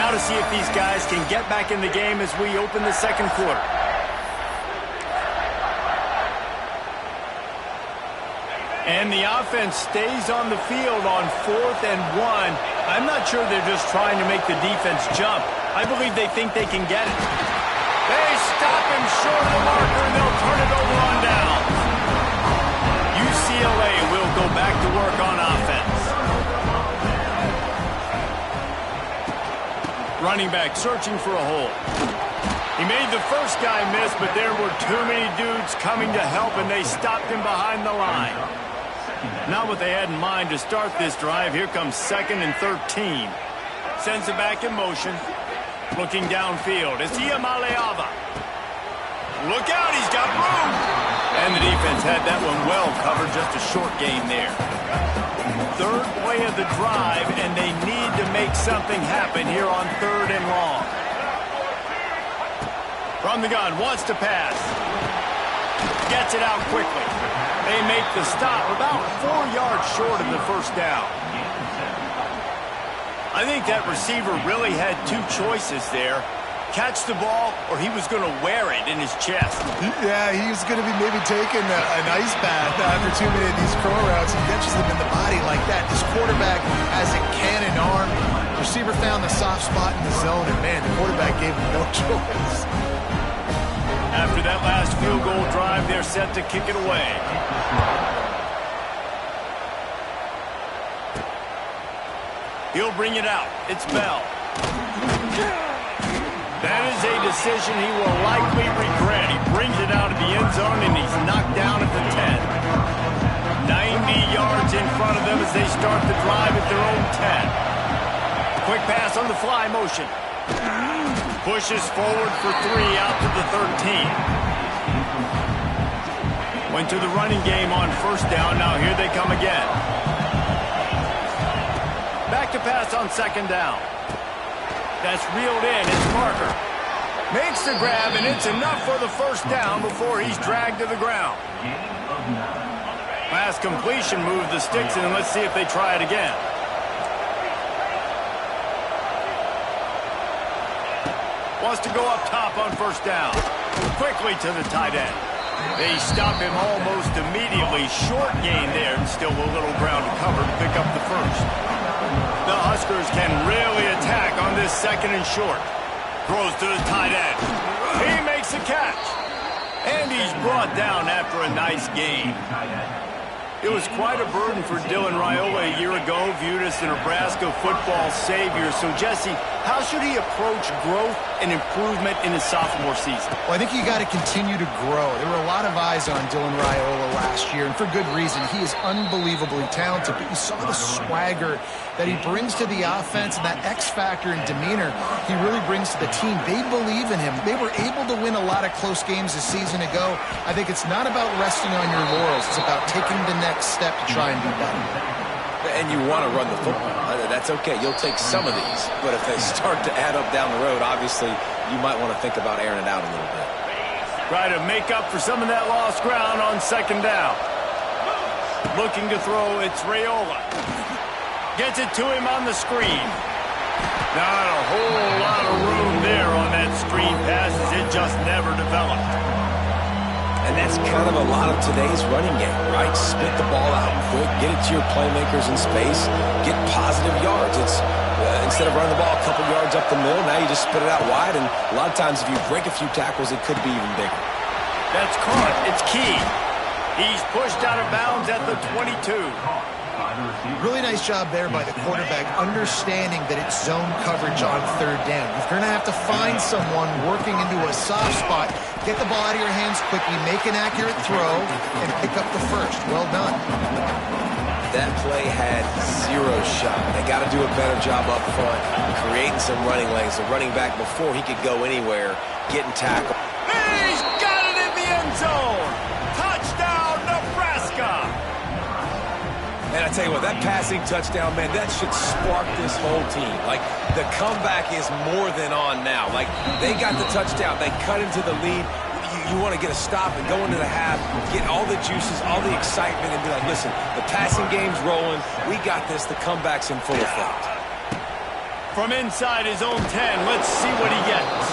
Now to see if these guys can get back in the game as we open the second quarter. And the offense stays on the field on 4th and 1. I'm not sure they're just trying to make the defense jump. I believe they think they can get it. They stop him short of the marker, and they'll turn it over on down. UCLA will go back to work on offense. Running back searching for a hole. He made the first guy miss, but there were too many dudes coming to help, and they stopped him behind the line. Not what they had in mind to start this drive. Here comes 2nd and 13. Sends it back in motion. Looking downfield. It's Iamaleava. Look out, he's got room. And the defense had that one well covered. Just a short gain there. 3rd play of the drive, and they need to make something happen here on 3rd and long. From the gun, wants to pass. Gets it out quickly. They make the stop about 4 yards short of the first down. I think that receiver really had 2 choices there. Catch the ball, or he was going to wear it in his chest. Yeah, he was going to be maybe taking an ice bath after too many of these crow routes. He catches them in the body like that. This quarterback has a cannon arm. The receiver found the soft spot in the zone, and man, the quarterback gave him no choice. After that last field goal drive, they're set to kick it away. He'll bring it out. It's Bell. That is a decision he will likely regret. He brings it out of the end zone, and he's knocked down at the 10. 90 yards in front of them as they start the drive at their own 10. Quick pass on the fly motion. Pushes forward for 3 out to the 13. Went to the running game on first down. Now here they come again. Back to pass on 2nd down. That's reeled in. It's Parker. Makes the grab, and it's enough for the first down before he's dragged to the ground. Pass completion moved the sticks in, and let's see if they try it again. Wants to go up top on first down. Quickly to the tight end. They stop him almost immediately. Short gain there, and still a little ground to cover to pick up the first. The Huskers can really attack on this 2nd and short. Throws to the tight end. He makes the catch. And he's brought down after a nice gain. It was quite a burden for Dylan Raiola a year ago, viewed as the Nebraska football savior. So, Jesse, how should he approach growth and improvement in his sophomore season? Well, I think you got to continue to grow. There were a lot of eyes on Dylan Raiola last year, and for good reason. He is unbelievably talented, but you saw the swagger that he brings to the offense and that X factor and demeanor he really brings to the team. They believe in him. They were able to win a lot of close games a season ago. I think it's not about resting on your laurels. It's about taking the next step to try and do better. And you want to run the football. That's okay. You'll take some of these. But if they start to add up down the road, obviously, you might want to think about airing it out a little bit. Try to make up for some of that lost ground on 2nd down. Looking to throw, it's Raiola. Gets it to him on the screen. Not a whole lot of room there on that screen pass as it just never developed. And that's kind of a lot of today's running game, right? Spit the ball out quick, get it to your playmakers in space, get positive yards. It's instead of running the ball a couple yards up the middle, now you just spit it out wide, and a lot of times if you break a few tackles, it could be even bigger. That's caught. It's key. He's pushed out of bounds at the 22. Really nice job there by the quarterback, understanding that it's zone coverage on 3rd down. You're going to have to find someone working into a soft spot, get the ball out of your hands quickly, make an accurate throw, and pick up the first. Well done. That play had 0 shot. They got to do a better job up front, creating some running lanes. The running back, before he could go anywhere, getting tackled. He's got it in the end zone. Touchdown, Nebraska. And I tell you what, that passing touchdown, man, that should spark this whole team. Like, the comeback is more than on now. Like, they got the touchdown. They cut into the lead. You want to get a stop and go into the half, get all the juices, all the excitement, and be like, listen, the passing game's rolling. We got this. The comeback's in full effect. From inside his own 10, let's see what he gets.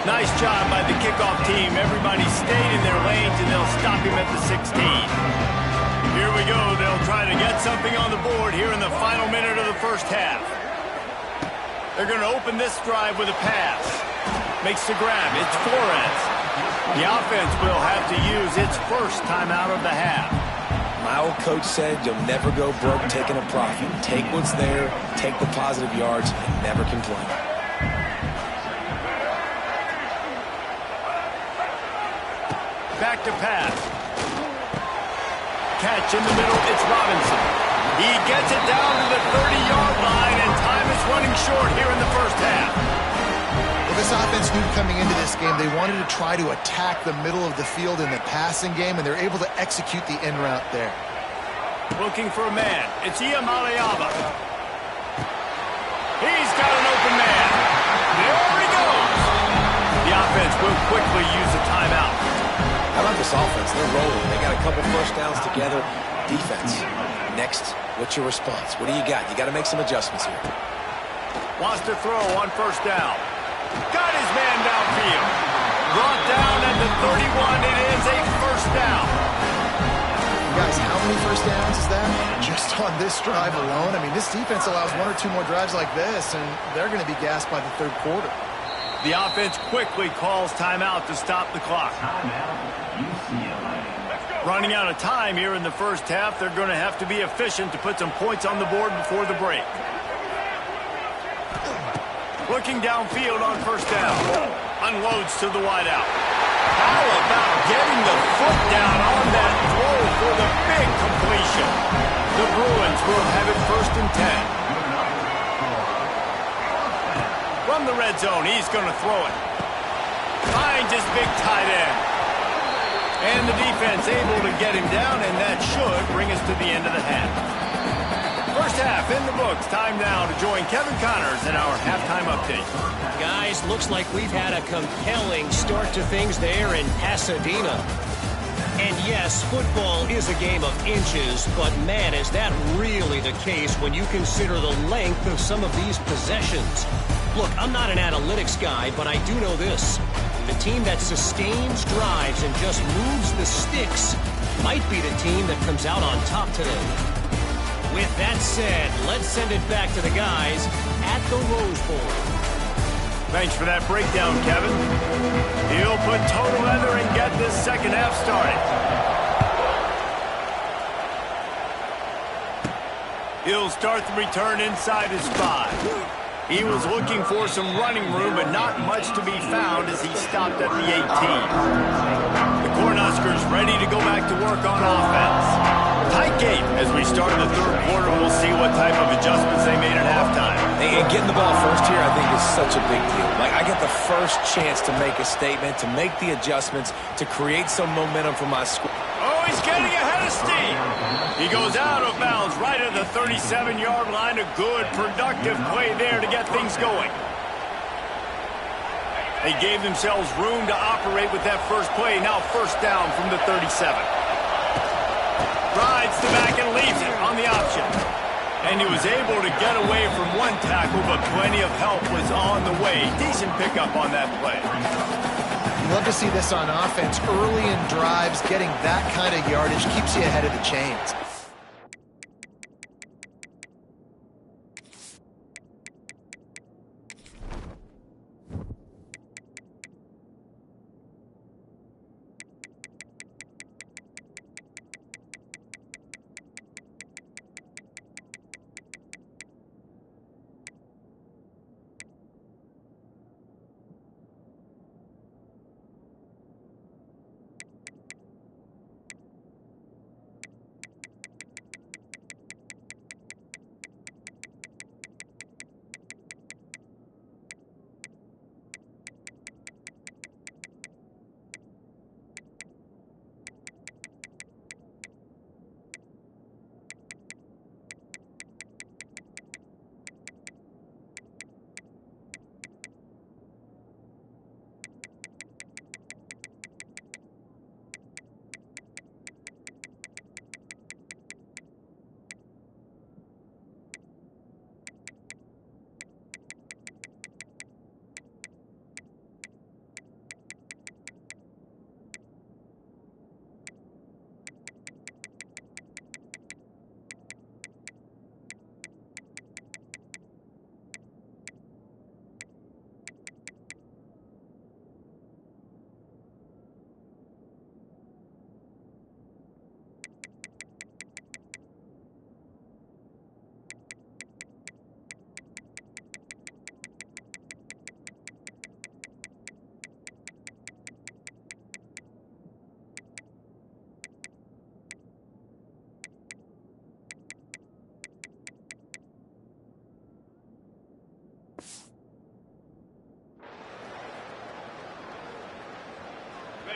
Nice job by the kickoff team. Everybody stayed in their lanes, and they'll stop him at the 16. Here we go. They'll try to get something on the board here in the final minute of the first half. They're going to open this drive with a pass. Makes the grab. It's Flores. The offense will have to use its first timeout of the half. My old coach said you'll never go broke taking a profit. Take what's there, take the positive yards, and never complain. Back to pass. Catch in the middle, it's Robinson. He gets it down to the 30-yard line, and time is running short here in the first half. Well, this offense knew coming into this game they wanted to try to attack the middle of the field in the passing game, and they're able to execute the in route there. Looking for a man. It's Iamaleava. He's got an open man. There he goes. The offense will quickly use a timeout. How about this offense? They're rolling. They got a couple first downs together. Defense. Next, what's your response? What do you got? You got to make some adjustments here. Wants to throw on first down. Got his man downfield. Brought down at the 31. It is a first down. Guys, how many first downs is that? Just on this drive alone? I mean, this defense allows one or two more drives like this, and they're going to be gassed by the third quarter. The offense quickly calls timeout to stop the clock. Running out of time here in the first half, they're going to have to be efficient to put some points on the board before the break. Looking downfield on first down. Unloads to the wideout. How about getting the foot down on that throw for the big completion? The Bruins will have it 1st and 10. From the red zone, he's going to throw it. Finds his big tight end. And the defense able to get him down, and that should bring us to the end of the half. First half in the books. Time now to join Kevin Connors in our halftime update. Guys, looks like we've had a compelling start to things there in Pasadena. And yes, football is a game of inches, but man, is that really the case when you consider the length of some of these possessions. Look, I'm not an analytics guy, but I do know this. The team that sustains drives and just moves the sticks might be the team that comes out on top today. With that said, let's send it back to the guys at the Rose Bowl. Thanks for that breakdown, Kevin. He'll put total leather and get this second half started. He'll start the return inside his 5. He was looking for some running room, but not much to be found as he stopped at the 18. The Cornhuskers ready to go back to work on offense. Tight game as we start the third quarter. We'll see what type of adjustments they made at halftime. And getting the ball first here, I think, is such a big deal. Like, I get the first chance to make a statement, to make the adjustments, to create some momentum for my squad. Oh, he's getting ahead of steam. He goes out of bounds right at the 37-yard line. A good, productive play there to get things going. They gave themselves room to operate with that first play. Now first down from the 37. Rides the back and leaves it on the option. And he was able to get away from one tackle, but plenty of help was on the way. Decent pickup on that play. You love to see this on offense. Early in drives, getting that kind of yardage keeps you ahead of the chains.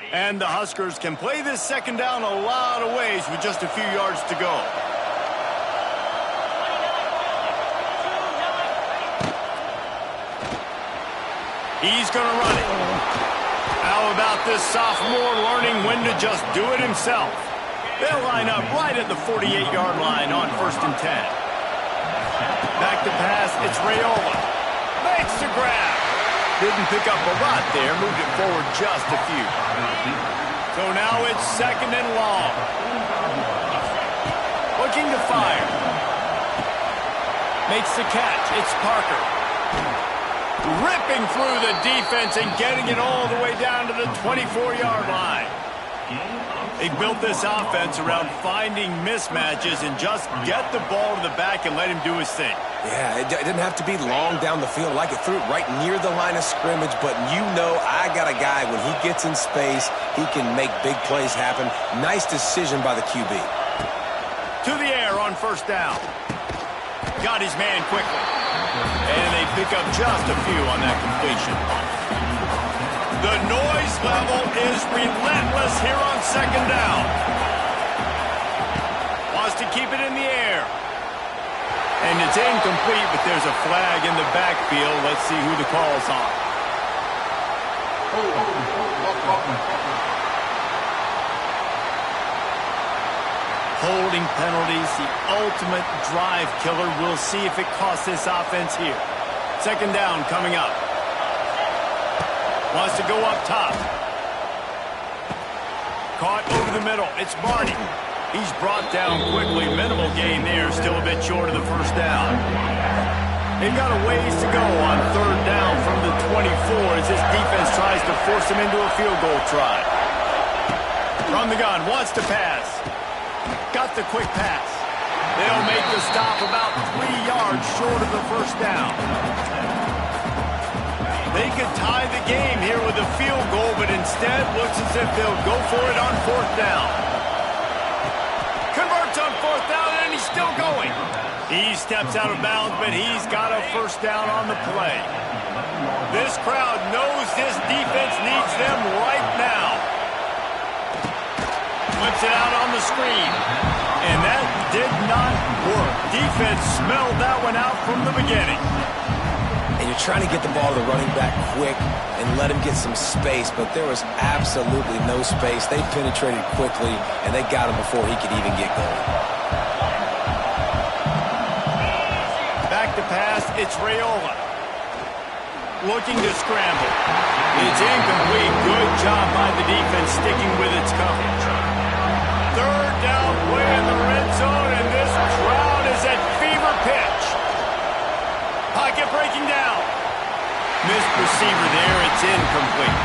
And the Huskers can play this second down a lot of ways with just a few yards to go. He's going to run it. How about this sophomore learning when to just do it himself? They'll line up right at the 48-yard line on 1st and 10. Back to pass, it's Raiola. Makes the grab. Didn't pick up a lot there, moved it forward just a few. So now it's 2nd and long. Looking to fire. Makes the catch, it's Parker. Ripping through the defense and getting it all the way down to the 24-yard line. They built this offense around finding mismatches and just get the ball to the back and let him do his thing. Yeah, it didn't have to be long down the field. Like it threw it right near the line of scrimmage, but you know I got a guy, when he gets in space, he can make big plays happen. Nice decision by the QB. To the air on 1st down. Got his man quickly. And they pick up just a few on that completion. The noise level is relentless here on 2nd down. Wants to keep it in the air. And it's incomplete, but there's a flag in the backfield. Let's see who the call's on. Holding penalties, the ultimate drive killer. We'll see if it costs this offense here. 2nd down coming up. Wants to go up top. Caught over the middle. It's Barney. He's brought down quickly. Minimal gain there. Still a bit short of the 1st down. They've got a ways to go on 3rd down from the 24 as this defense tries to force him into a field goal try. From the gun. Wants to pass. Got the quick pass. They'll make the stop about 3 yards short of the 1st down. They could tie the game here with a field goal, but instead looks as if they'll go for it on 4th down. Converts on 4th down, and he's still going. He steps out of bounds, but he's got a 1st down on the play. This crowd knows this defense needs them right now. Flips it out on the screen. And that did not work. Defense smelled that one out from the beginning. And you're trying to get the ball to the running back quick and let him get some space, but there was absolutely no space. They penetrated quickly, and they got him before he could even get going. Back to pass, it's Raiola. Looking to scramble. It's incomplete. Good job by the defense sticking with its coverage. 3rd down play in the red zone, and this crowd is at fever pitch. Pocket breaking down. Missed receiver there. It's incomplete.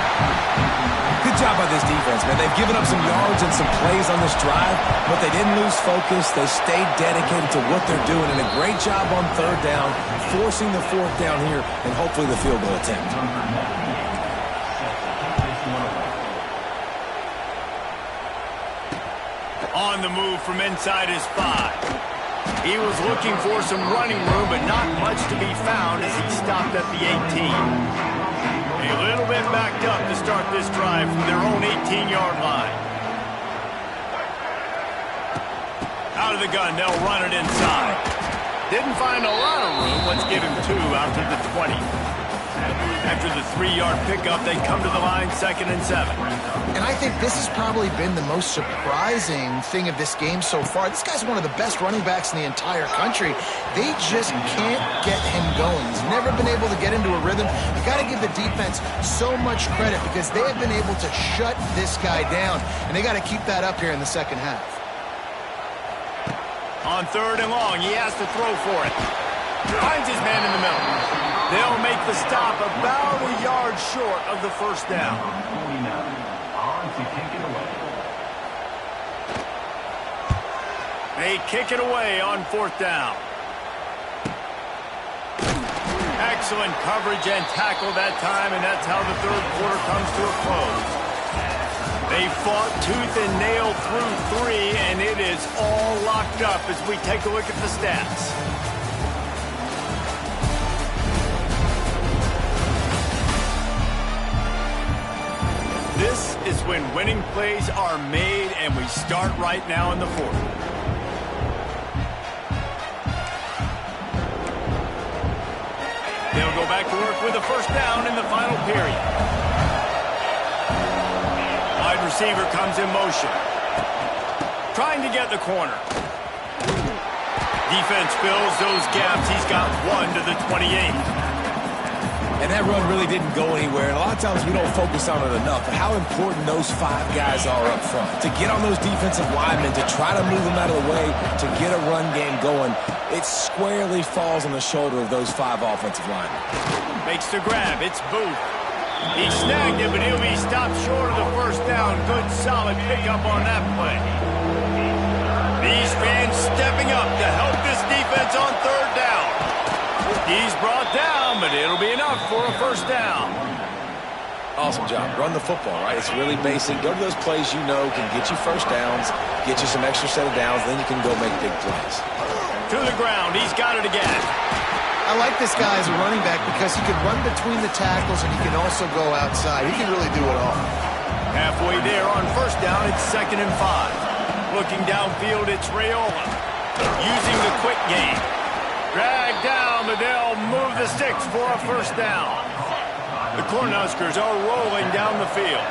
Good job by this defense, man. They've given up some yards and some plays on this drive, but they didn't lose focus. They stayed dedicated to what they're doing, and a great job on 3rd down, forcing the 4th down here, and hopefully the field goal attempt. On the move from inside his 5. He was looking for some running room, but not much to be found as he stopped at the 18. A little bit backed up to start this drive from their own 18-yard line. Out of the gun, they'll run it inside. Didn't find a lot of room. Let's give him 2 out to the 20. After the 3-yard pickup, they come to the line 2nd and 7. And I think this has probably been the most surprising thing of this game so far. This guy's one of the best running backs in the entire country. They just can't get him going. He's never been able to get into a rhythm. You got to give the defense so much credit because they have been able to shut this guy down, and they got to keep that up here in the second half. On 3rd and long, he has to throw for it. Finds his man in the middle. They'll make the stop about a yard short of the 1st down. They kick it away on 4th down. Excellent coverage and tackle that time, and that's how the 3rd quarter comes to a close. They fought tooth and nail through 3, and it is all locked up as we take a look at the stats. This is when winning plays are made, and we start right now in the fourth. They'll go back to work with a first down in the final period. Wide receiver comes in motion. Trying to get the corner. Defense fills those gaps. He's got 1 to the 28. And that run really didn't go anywhere. And a lot of times we don't focus on it enough. But how important those 5 guys are up front. To get on those defensive linemen, to try to move them out of the way, to get a run game going, it squarely falls on the shoulder of those 5 offensive linemen. Makes the grab. It's Booth. He snagged it, but he'll be stopped short of the first down. Good, solid pickup on that play. These fans stepping up to help this defense on third down. He's brought down, but it'll be enough for a first down. Awesome job. Run the football, right? It's really basic. Go to those plays you know can get you first downs, get you some extra set of downs, then you can go make big plays. To the ground. He's got it again. I like this guy as a running back because he can run between the tackles and he can also go outside. He can really do it all. Halfway there on first down, it's 2nd and 5. Looking downfield, it's Raiola. Using the quick game. Dragged down, but they'll move the sticks for a first down. The Cornhuskers are rolling down the field.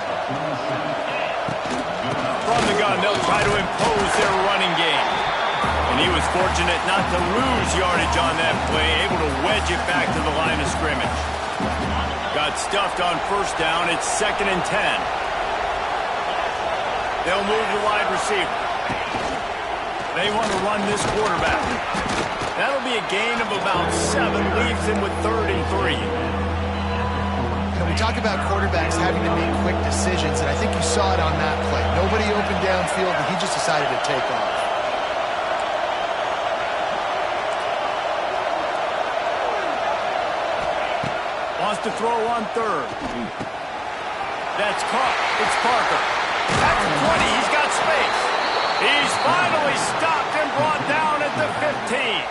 From the gun, they'll try to impose their running game. And he was fortunate not to lose yardage on that play, able to wedge it back to the line of scrimmage. Got stuffed on first down. It's 2nd and 10. They'll move the wide receiver. They want to run this quarterback. That'll be a gain of about 7, leaves him with 3rd and 3. We talk about quarterbacks having to make quick decisions, and I think you saw it on that play. Nobody opened downfield, and he just decided to take off. Wants to throw on 3rd. That's caught. It's Parker. At the 20, he's got space. He's finally stopped and brought down at the 15.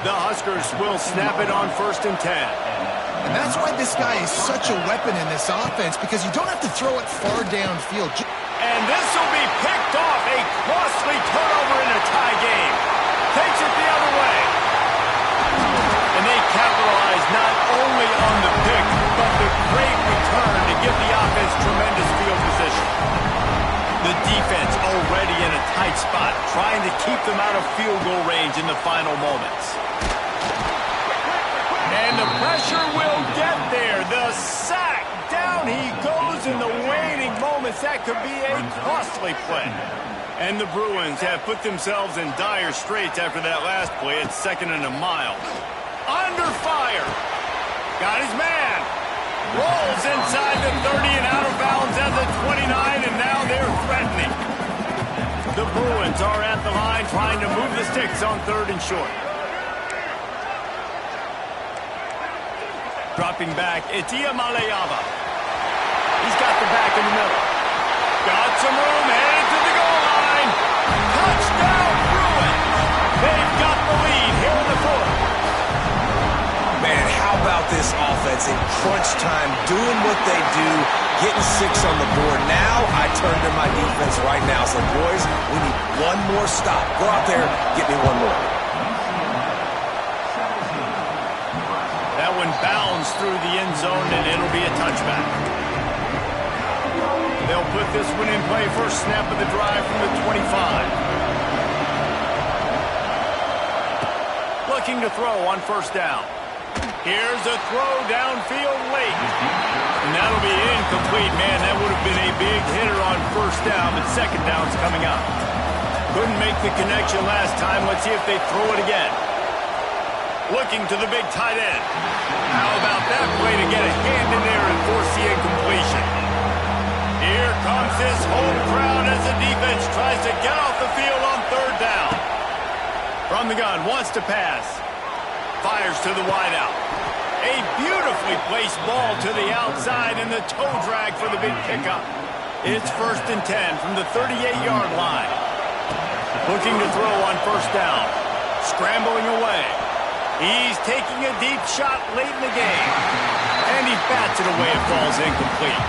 The Huskers will snap it on 1st and 10. And that's why this guy is such a weapon in this offense, because you don't have to throw it far downfield. And this will be picked off. A costly turnover in a tie game. Takes it the other way. And they capitalize not only on the pick, but the great return to give the offense tremendous field position. The defense already in a tight spot, trying to keep them out of field goal range in the final moments. And the pressure will get there. The sack. Down he goes in the waning moments. That could be a costly play. And the Bruins have put themselves in dire straits after that last play. It's 2nd and a mile. Under fire. Got his man. Rolls inside the 30 and out of bounds at the 29, and now they're threatening. The Bruins are at the line trying to move the sticks on 3rd and short. Dropping back, it's Iamaleava. He's got the back in the middle. Got some room, headed to the goal line. Touchdown, Bruins. They've got the lead here in the 4th. Man, how about this offense in crunch time, doing what they do, getting 6 on the board. Now I turn to my defense right now. So, boys, we need one more stop. Go out there, get me one more. That one bounds through the end zone, and it'll be a touchback. They'll put this one in play. First snap of the drive from the 25. Looking to throw on first down. Here's a throw downfield late. And that'll be incomplete. Man, that would have been a big hitter on first down, but second down's coming up. Couldn't make the connection last time. Let's see if they throw it again. Looking to the big tight end. How about that play to get a hand in there and force the incompletion? Here comes this home crowd as the defense tries to get off the field on third down. From the gun, wants to pass. Fires to the wideout. A beautifully placed ball to the outside and the toe drag for the big pickup. It's 1st and 10 from the 38-yard line. Looking to throw on first down. Scrambling away. He's taking a deep shot late in the game. And he bats it away. It falls incomplete.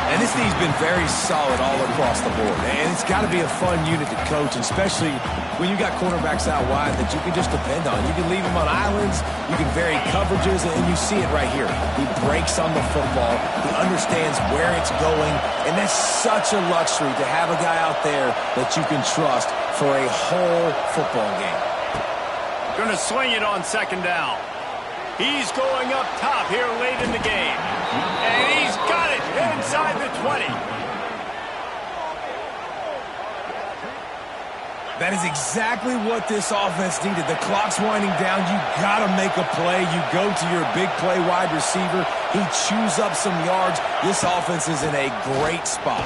And this team's been very solid all across the board. And it's got to be a fun unit to coach, especially when you got quarterbacks out wide that you can just depend on. You can leave them on islands, you can vary coverages, and you see it right here. He breaks on the football, he understands where it's going, and that's such a luxury to have a guy out there that you can trust for a whole football game. Going to swing it on second down. He's going up top here late in the game. And he's got it inside the 20. That is exactly what this offense needed. The clock's winding down. You got to make a play. You go to your big play wide receiver. He chews up some yards. This offense is in a great spot.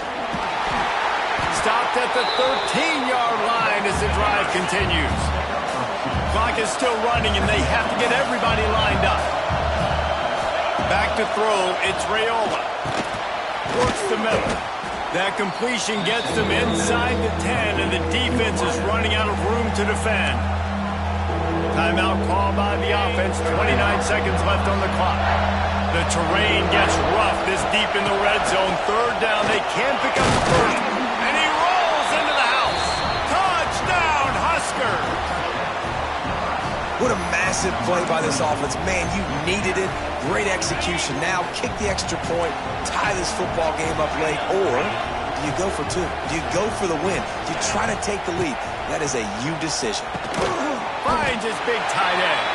Stopped at the 13-yard line as the drive continues. Clock is still running, and they have to get everybody lined up. Back to throw, it's Raiola. Works the middle. That completion gets them inside the 10, and the defense is running out of room to defend. Timeout called by the offense, 29 seconds left on the clock. The terrain gets rough this deep in the red zone. Third down, they can pick up the first, and he rolls into the house. Touchdown, Huskers! What a massive play by this offense. Man, you needed it. Great execution. Now kick the extra point, tie this football game up late, or do you go for two? Do you go for the win? Do you try to take the lead? That is a you decision. Finds his big tight end.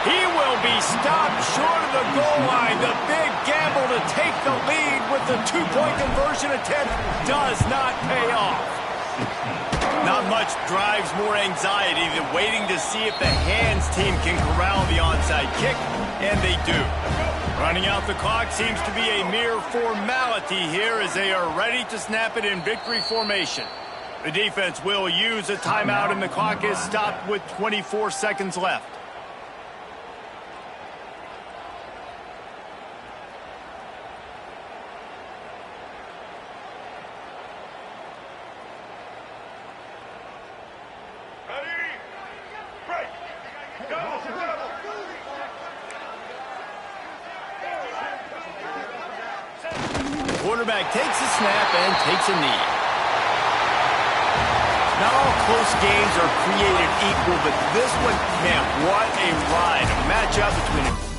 He will be stopped short of the goal line. The big gamble to take the lead with the two-point conversion attempt does not pay off. Not much drives more anxiety than waiting to see if the hands team can corral the onside kick, and they do. Running out the clock seems to be a mere formality here as they are ready to snap it in victory formation. The defense will use a timeout, and the clock is stopped with 24 seconds left. Quarterback takes a snap and takes a knee. Not all close games are created equal, but this one, man, what a ride. A matchup between